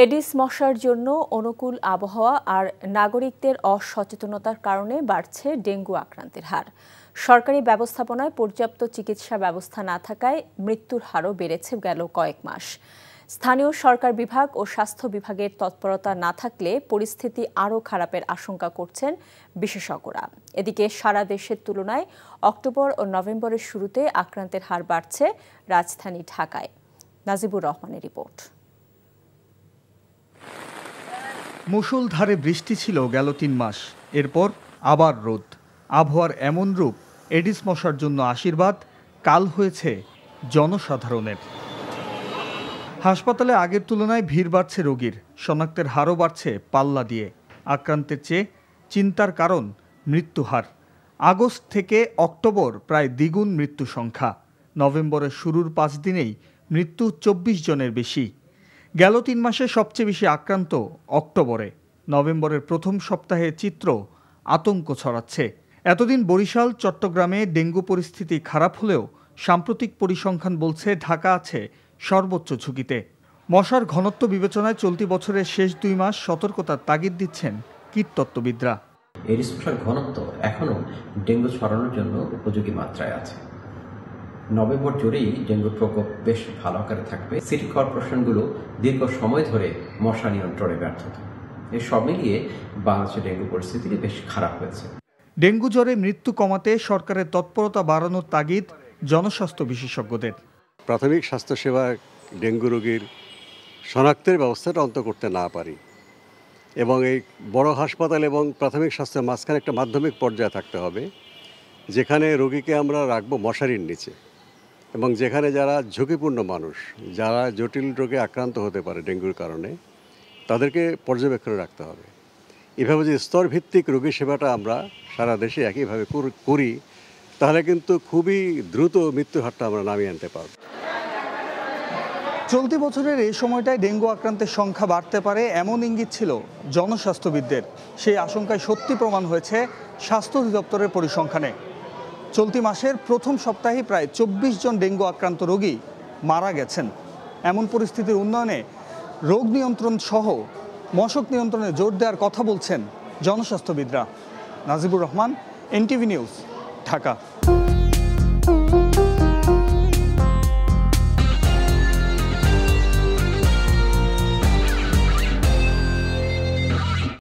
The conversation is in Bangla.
এডিস মশার জন্য অনুকূল আবহাওয়া আর নাগরিকদের অসচেতনতার কারণে বাড়ছে ডেঙ্গু আক্রান্তের হার। সরকারি ব্যবস্থাপনায় পর্যাপ্ত চিকিৎসা ব্যবস্থা না থাকায় মৃত্যুর হারও বেড়েছে গেল কয়েক মাস। স্থানীয় সরকার বিভাগ ও স্বাস্থ্য বিভাগের তৎপরতা না থাকলে পরিস্থিতি আরও খারাপের আশঙ্কা করছেন বিশেষজ্ঞরা। এদিকে সারা দেশের তুলনায় অক্টোবর ও নভেম্বরের শুরুতে আক্রান্তের হার বাড়ছে রাজধানী ঢাকায়। নাজিবুর রহমানের রিপোর্ট। মুষলধারে বৃষ্টি ছিল গেল ৩ মাস, এরপর আবার রোদ। আবহাওয়ার এমন রূপ এডিস মশার জন্য আশীর্বাদ, কাল হয়েছে জনসাধারণের। হাসপাতালে আগের তুলনায় ভিড় বাড়ছে রোগীর, শনাক্তের হারও বাড়ছে পাল্লা দিয়ে। আক্রান্তের চেয়ে চিন্তার কারণ মৃত্যু হার। আগস্ট থেকে অক্টোবর প্রায় দ্বিগুণ মৃত্যু সংখ্যা। নভেম্বরের শুরুর ৫ দিনেই মৃত্যু ২৪ জনের বেশি। গেল ৩ মাসে সবচেয়ে বেশি আক্রান্ত অক্টোবরে। নভেম্বরের প্রথম সপ্তাহে চিত্র আতঙ্ক ছড়াচ্ছে। এতদিন বরিশাল, চট্টগ্রামে ডেঙ্গু পরিস্থিতি খারাপ হলেও সাম্প্রতিক পরিসংখ্যান বলছে ঢাকা আছে সর্বোচ্চ ঝুঁকিতে। মশার ঘনত্ব বিবেচনায় চলতি বছরের শেষ ২ মাস সতর্কতার তাগিদ দিচ্ছেন কীটতত্ত্ববিদরা। এডিস মশার ঘনত্ব এখনও ডেঙ্গু ছড়ানোর জন্য উপযোগী মাত্রায় আছে। নভেম্বর জুড়েই ডেঙ্গুর প্রকোপ বেশ ভালো আকারে থাকবে। সিটি কর্পোরেশনগুলো দীর্ঘ সময় ধরে মশা নিয়ন্ত্রণে ব্যর্থতা, এই সব মিলিয়ে বাংলাদেশের ডেঙ্গু পরিস্থিতি বেশ খারাপ হয়েছে। ডেঙ্গু জ্বরে মৃত্যু কমাতে সরকারের তৎপরতা বাড়ানোর তাগিদ জনস্বাস্থ্য বিশেষজ্ঞদের। প্রাথমিক স্বাস্থ্যসেবা ডেঙ্গু রোগীর শনাক্তের ব্যবস্থাটা অন্তত করতে না পারি এবং এই বড় হাসপাতাল এবং প্রাথমিক স্বাস্থ্যের মাঝখানে একটা মাধ্যমিক পর্যায়ে থাকতে হবে, যেখানে রোগীকে আমরা রাখবো মশারির নিচে এবং যেখানে যারা ঝুঁকিপূর্ণ মানুষ, যারা জটিল রোগে আক্রান্ত হতে পারে ডেঙ্গুর কারণে, তাদেরকে পর্যবেক্ষণে রাখতে হবে। এভাবে যে স্তরভিত্তিক রোগী সেবাটা আমরা সারা দেশে একইভাবে করি, তাহলে কিন্তু খুবই দ্রুত মৃত্যুর হারটা আমরা নামিয়ে আনতে পারব। চলতি বছরের এই সময়টায় ডেঙ্গু আক্রান্তের সংখ্যা বাড়তে পারে এমন ইঙ্গিত ছিল জনস্বাস্থ্যবিদদের। সেই আশঙ্কায় সত্যি প্রমাণ হয়েছে স্বাস্থ্য অধিদপ্তরের পরিসংখ্যানে। চলতি মাসের প্রথম সপ্তাহে প্রায় ২৪ জন ডেঙ্গু আক্রান্ত রোগী মারা গেছেন। এমন পরিস্থিতির উন্নয়নে রোগ নিয়ন্ত্রণ সহ মশক নিয়ন্ত্রণে জোর দেওয়ার কথা বলছেন জনস্বাস্থ্যবিদরা। Najibur Rahman, NTV news, Dhaka.